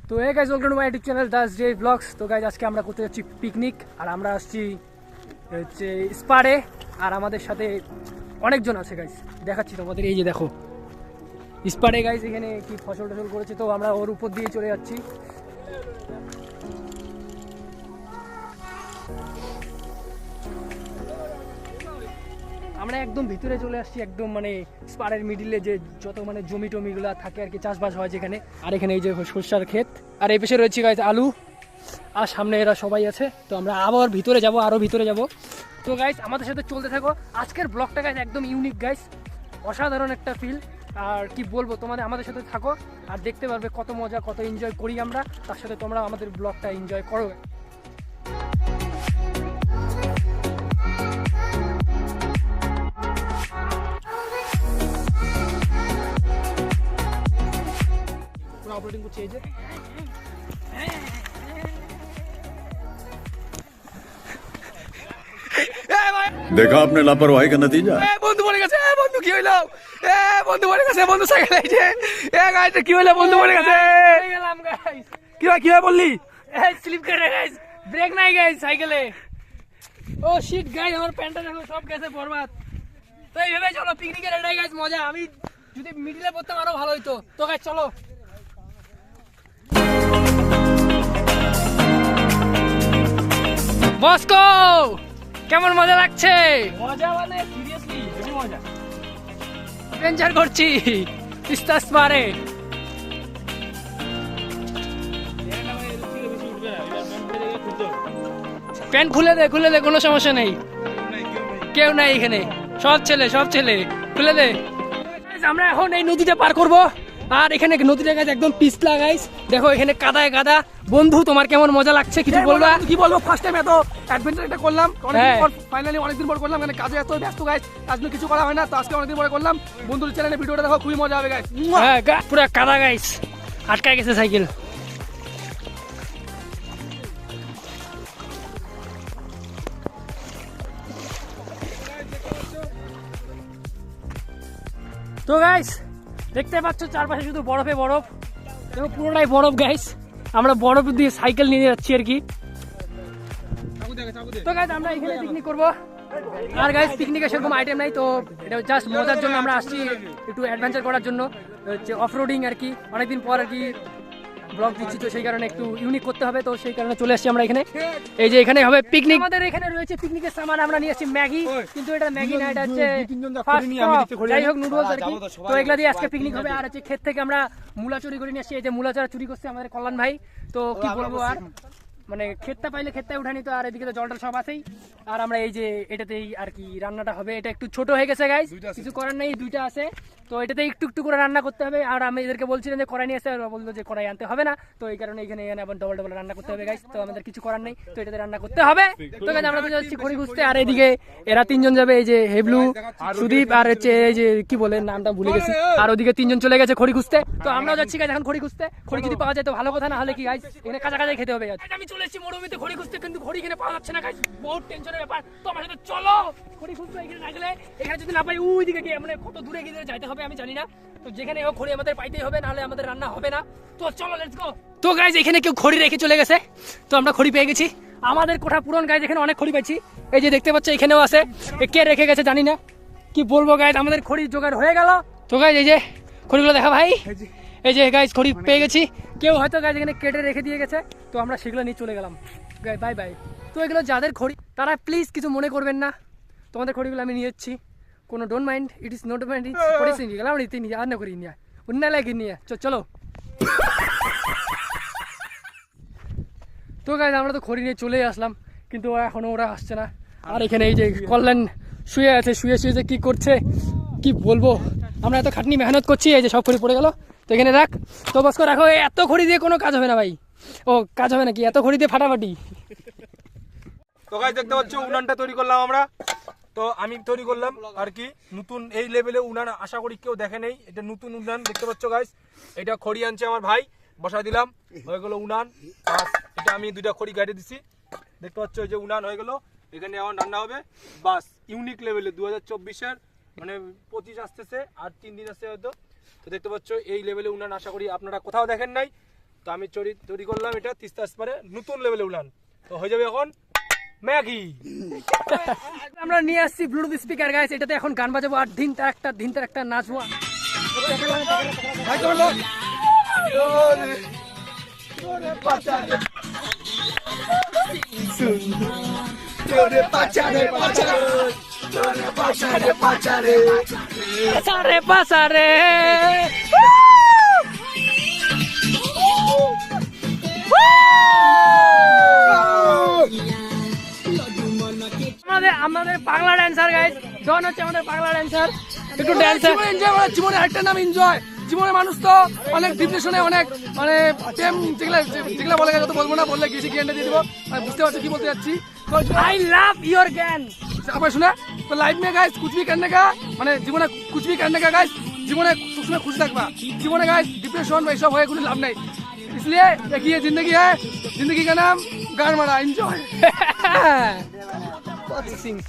তো এই guys welcome to my YouTube channel Das day vlogs. তো গাইজ আজকে আমরা করতে যাচ্ছি পিকনিক, আর আমরা আসছি হচ্ছে স্পারে, আর আমাদের সাথে অনেকজন আছে গাইজ, দেখাচ্ছি তোমাদের। এই যে দেখো স্পারে গাইজ, এখানে কি ফসল টসল করেছে, তো আমরা ওর উপর দিয়ে চলে যাচ্ছি। আমরা একদম ভিতরে চলে আসছি, একদম মানে স্পারের মিডিলে যে যত মানে জমি টমিগুলো থাকে আর কি, চাষবাস হয় যেখানে। আর এখানে এই যে সরষার ক্ষেত, আর এই পাশে রয়েছে গাইজ আলু, আর সামনে এরা সবাই আছে। তো আমরা আবার ভিতরে যাব, আরও ভিতরে যাব। তো গাইজ আমাদের সাথে চলতে থাকো। আজকের ব্লগটা গাইজ একদম ইউনিক গাইজ, অসাধারণ একটা ফিল। আর কি বলবো, তোমাদের আমাদের সাথে থাকো আর দেখতে পারবে কত মজা, কত এনজয় করি আমরা। তার সাথে তোমরা আমাদের ব্লগটা এনজয় করো। ऑपरेटिंग कुछ चीज है देखा आपने लापरवाही का नतीजा। বন্ধু পড়ে গেছে, বন্ধু কি হইলো? বন্ধু পড়ে গেছে, বন্ধু সাইকেল আইছে। গাইস কি হইলো? বন্ধু পড়ে গেছে। গেলাম গাইস। কি হয় বললি? স্লিপ করে গাইস, ব্রেক নাই গাইস সাইকেলে। ও শিট গাইস, আমার প্যান্টটা দেখো সব গেছে বরবাদ। তো এইভাবে চলো পিকনিকের এটাই গাইস মজা। আমি যদি মিডিলে পড়তাম আরো ভালো হইতো। তো গাইস চলো। মস্কো কেমন মজা লাগছে? মজা মানে সিরিয়াসলি হেভি মজা, অ্যাডভেঞ্চার করছি তিস্তাস পারে। প্যান্ট খুলে দে, খুলে দে, কোনো সমস্যা নেই, কেউ নাই এখানে, সব ছেলে খুলে দে। আমরা এখন এই নদীটা পার করব, আর এখানে নদীটা গাছ একদম পিছলা গাইস, দেখো এখানে কাদায় কাদা। বন্ধু তোমার কেমন মজা লাগছে কিছু বলবা? কি বলবো, ফার্স্ট টাইম এত অ্যাডভেঞ্চার এটা করলাম, অনেকদিন পর ফাইনালি অনেকদিন পর করলাম। মানে কাজে এত ব্যস্ত গাইস, কাজগুলো কিছু করা হয় না, তো আজকে অনেকদিন পরে করলাম। বন্ধুর চ্যানেলে ভিডিওটা দেখো, খুবই মজা হবে গাইস। হ্যাঁ পুরো কাদা গাইস, আটকায় গেছে সাইকেল। তো গাইস দেখতে পাচ্ছ চারপাশে শুধু বরফে বরফ, দেখো পুরোটাই বরফ গাইস। আমরা বরফ দিয়ে সাইকেল নিয়ে যাচ্ছি আর কি। তো গাইস আমরা এখানে পিকনিক করবো, আর গাইস পিকনিকে সেরকম আইটেম নাই, তো এটা জাস্ট মজার জন্য আমরা আসছি, একটু অ্যাডভেঞ্চার করার জন্য, হচ্ছে অফ রোডিং আর কি। অনেকদিন পর আর কি ব্লগ দিচ্ছি, তো সেই কারণে একটু ইউনিক করতে হবে, তো সেই কারণে চলে আসছি আমরা এখানে। এই যে এখানে হবে পিকনিক, আমাদের এখানে রয়েছে পিকনিকের সামান। আমরা নিয়ে আসছি ম্যাগি, কিন্তু এটা ম্যাগি না, এটা হচ্ছে যাই হোক নুডলস আর কি। তো এগুলা দিয়ে আজকে পিকনিক হবে। আর হচ্ছে ক্ষেত থেকে আমরা মূলা চুরি করে নিয়ে আসছি, এই যে মূলা চারা চুরি করছে আমাদের কল্যাণ ভাই। তো কি বলবো, আর মানে ক্ষেতটা পাইলে ক্ষেতটা উঠানি, তো আর এদিকে তো জলটা সব আছেই। আর আমরা এই যে এটাতেই আর কি রান্নাটা হবে। এটা একটু ছোট হয়ে গেছে গাইস, কিছু করার নেই, দুইটা আছে, তো এটাতে একটু একটু করে রান্না করতে হবে। আর আমি এদেরকে বলছিলাম যে কড়াই নিয়ে আসতে, বললো যে কড়াই আনতে হবে না, তো এই কারণে এখানে আবার ডবল ডবল রান্না করতে হবে গাইস। তো আমাদের কিছু করার নেই, তো এটাতে রান্না করতে হবে। তো গাইস আমরা তো যাচ্ছি খড়ি খুঁজতে, আর এদিকে এরা তিনজন যাবে, এই যে হেবলু, সুদীপ, আর হচ্ছে এই যে কি বলে নামটা ভুলে গেছি, আর ওদিকে তিনজন চলে গেছে খড়ি খুঁজতে। তো আমরাও যাচ্ছি গাইস এখন খড়ি খুঁজতে। খড়ি যদি পাওয়া যায় তো ভালো কথা, না হলে কি গাইস এখানে কাঁচা কাঁচাই খেতে হবে। আমি চলে এসেছি মরুভূমিতে খড়ি খুঁজতে, কিন্তু খড়ি এখানে পাওয়া যাচ্ছে না গাইস, বহুত টেনশনের ব্যাপার। তো আমার সাথে চলো খড়ি খুঁজতে। এখানে না গেলে, এখানে যদি না পাই ওই দিকে গিয়ে মানে কত দূরে গিয়ে যাইতে হবে আমি জানি না, তো যেখানে হোক খড়ি আমাদের পাইতেই হবে, নাহলে আমাদের রান্না হবে না। তো চলো লেটস গো। তো গাইস এখানে কেউ খড়ি রেখে চলে গেছে, তো আমরা খড়ি পেয়ে গেছি। আমাদের কোঠা পূরণ গাইস, এখানে অনেক খড়ি পাইছি। এই যে দেখতে পাচ্ছ এখানেও আছে, কে রেখে গেছে জানি না, কি বলবো গাইস, আমাদের খড়ি জোগাড় হয়ে গেল। তো গাইস এই যে খড়িগুলো দেখা ভাই, এই যে গাইস খড়ি পেয়ে গেছি। কেউ হয়তো গাইস এখানে কেটে রেখে দিয়ে গেছে, তো আমরা সেগুলো নিয়ে চলে গেলাম গাইস, বাই বাই। তো এগুলো যাদের খড়ি তারা প্লিজ কিছু মনে করবেন না, তোমাদের খড়িগুলো আমি নিয়ে যাচ্ছি, কোনো don't mind, it is not mind, খড়ি সিঙ্গি গেলাম নিয়ে আর না করি নিয়ে অন্য লাগে নিয়ে চলো। তো গাইস আমরা তো খড়ি নিয়ে চলে আসলাম, কিন্তু এখনো ওরা আসছে না। আর এখানে এই যে কল্যাণ শুয়ে আছে, শুয়ে যে কি করছে কি বলবো, আমরা এত খাটনি মেহনত করছি, এই যে সব খড়ি পড়ে গেল। তো এখানে রাখ, তো বস করে রাখো, এত খড়ি দিয়ে কোনো কাজ হবে না ভাই। ও কাজ হবে নাকি এত খড়ি দিয়ে ফাটাফাটি? তো গাইস দেখতে পাচ্ছ উনানটা তৈরি করলাম আমরা, তো আমি তৈরি করলাম আর কি নতুন এই লেভেলে উনান, আশা করি কেউ দেখে নেই। এটা নতুন উনান দেখতে পাচ্ছ গাইস, এটা খড়ি আনছে আমার ভাই, বসা দিলাম, হয়ে গেল উনান। এটা আমি দুইটা খড়ি গাড়ি দিছি, দেখতে পাচ্ছ এই যে উনান হয়ে গেল। এখানে এখন রান্না হবে বাস, ইউনিক লেভেলে 2024-এর মানে 25 আসতেছে, আর 3 দিন আছে হয়তো। তো দেখতে পাচ্ছ এই লেভেলে উনান আশা করি আপনারা কোথাও দেখেন নাই। তো আমি তৈরি করলাম এটা তিস্তা স্পারে নতুন লেভেলে উনান। তো হয়ে যাবে এখন ম্যাগি। আমরা নিয়ে আসছি ব্লুটুথ স্পিকার গাইস, এটাতে এখন গান বাজাবো আর দিন তার একটা নাচবো। পাচারে আমাদের পাগলা ড্যান্সার গাইস, জন হচ্ছে আমাদের পাগলা ড্যান্সার। একটু ড্যান্স এনজয় করার জীবনে একটা নাম এনজয়। জীবনে মানুষ তো অনেক ডিপ্রেশনে অনেক মানে প্রেম যেগুলা বলে গেছে তো বলবো না, বললে গেছি জ্ঞানটা দিয়ে দেবো। বুঝতে পারছো কি বলতে যাচ্ছি। আই লাভ ইয়োর জ্ঞান। আবার শুনে তো লাইফ में गाइस कुछ भी करने का মানে জীবনে कुछ भी करने का गाइस, জীবনে সবসময় খুশি থাকবা। জীবনে গাইস ডিপ্রেশন বা এসব হয়ে কোনো লাভ নাই। इसलिए एक ये जिंदगी है, जिंदगी का नाम गान मारा एंजॉय।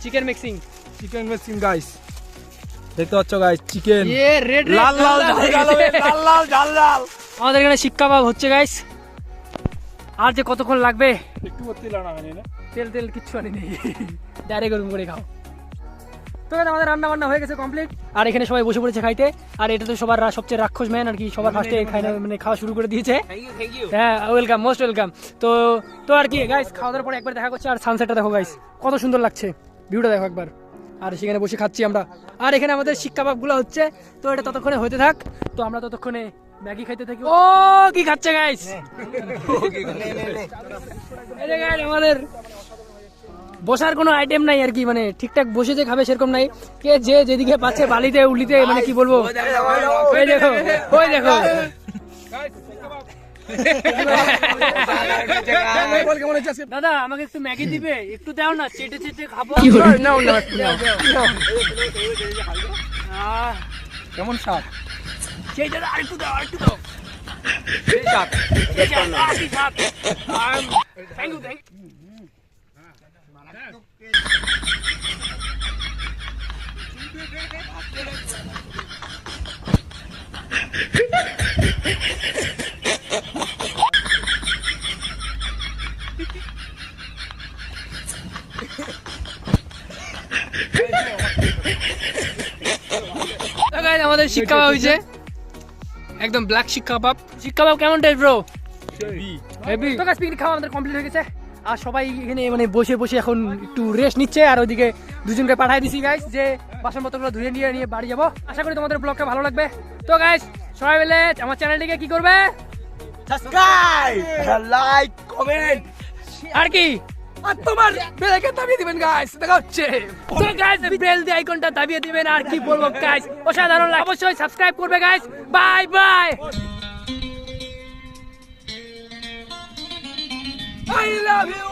চিকেন মিক্সিং গাইস, দেখতে পাচ্ছ গাইস চিকেন লাল লাল আমাদের এখানে শিক কাবাব হচ্ছে গাইস। আর যে কতক্ষণ লাগবে একটু তেল কিচ্ছু আনি নেই, ডাইরেক্ট গরম করে খাও। তো আমাদের রান্না বান্না হয়ে গেছে কমপ্লিট, আর এখানে সবাই বসে পড়েছে খাইতে। আর এটা তো সবার সবচেয়ে রাক্ষস ম্যান আর কি, সবার ফার্স্টে মানে খাওয়া শুরু করে দিয়েছে। হ্যাঁ ওয়েলকাম, মোস্ট ওয়েলকাম। তো আর কি গাইস, খাওয়া দাওয়ার পরে একবার দেখা করছে। আর সানসেটটা দেখো গাইস, কত সুন্দর লাগছে, ভিউটা দেখো একবার। আর সেখানে বসে খাচ্ছি আমরা, আর এখানে আমাদের শিক কাবাব গুলো হচ্ছে। তো এটা ততক্ষণে হতে থাক, তো আমরা ততক্ষণে ম্যাগি খাইতে থাকি। ও কি খাচ্ছে গাইস, আমাদের বসার কোনো আইটেম নাই আর কি, মানে ঠিকঠাক বসে যে খাবে সেরকম নাই। কে যে যেদিকে পাচ্ছে বালিতে উলিতে মানে কি বলবো, ওই দেখো ওই দেখো। দাদা আমাকে একটু ম্যাগি দিবে, একটু দাও না, চেটে চেটে খাবো। কেমন স্বাদ সেই দাদা, আরেকটু দাও আরেকটু দাও। Thank you. আমাদের শিক কাবাব হয়েছে, একদম ব্ল্যাক শিক কাবাব। শিক কাবাব কেমন টেস্ট ব্রো? হেভি। তো গাইস পিকনিক খাওয়া আমাদের কমপ্লিট হয়ে গেছে, আর সবাই এখানে মানে বসে বসে এখন একটু রেস্ট নিচ্ছে। আর ওইদিকে দুজনকে পাঠাই দিছি গাইস, যে বাসনপত্রগুলো ধুয়ে নিয়ে বাড়ি যাবো। আশা করি তোমাদের ব্লগটা ভালো লাগবে। তো গাইস সবাই মিলে আমার চ্যানেলটিকে কি করবে, সাবস্ক্রাইব, লাইক, কমেন্ট আর কি, আর তোমার বেল আইকন দাবিয়ে দিবেন গাইস। দেখা হচ্ছে। তো গাইস বেল দি আইকনটা দাবিয়ে দিবেন। আর কি বলবো গাইস, অসাধারণ লাগে। অবশ্যই সাবস্ক্রাইব করবে guys. Bye bye. I love you.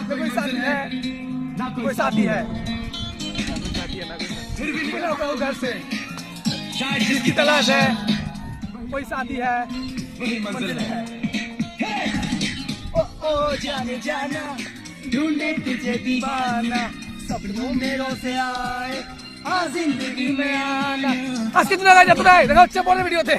कोई साथी है, कोई साथी है, फिर भी निकला होगा उधर से, शायद जिसकी तलाश है, कोई साथी है, वही मंजिल है। ओ ओ जाने जाना, ढूंढे तुझे दीवाना, सपनों में रोसे आए, हाँ जिंदगी में आना। आज कितना लगा जाता है, देखो अच्छे पहले वीडियो थे।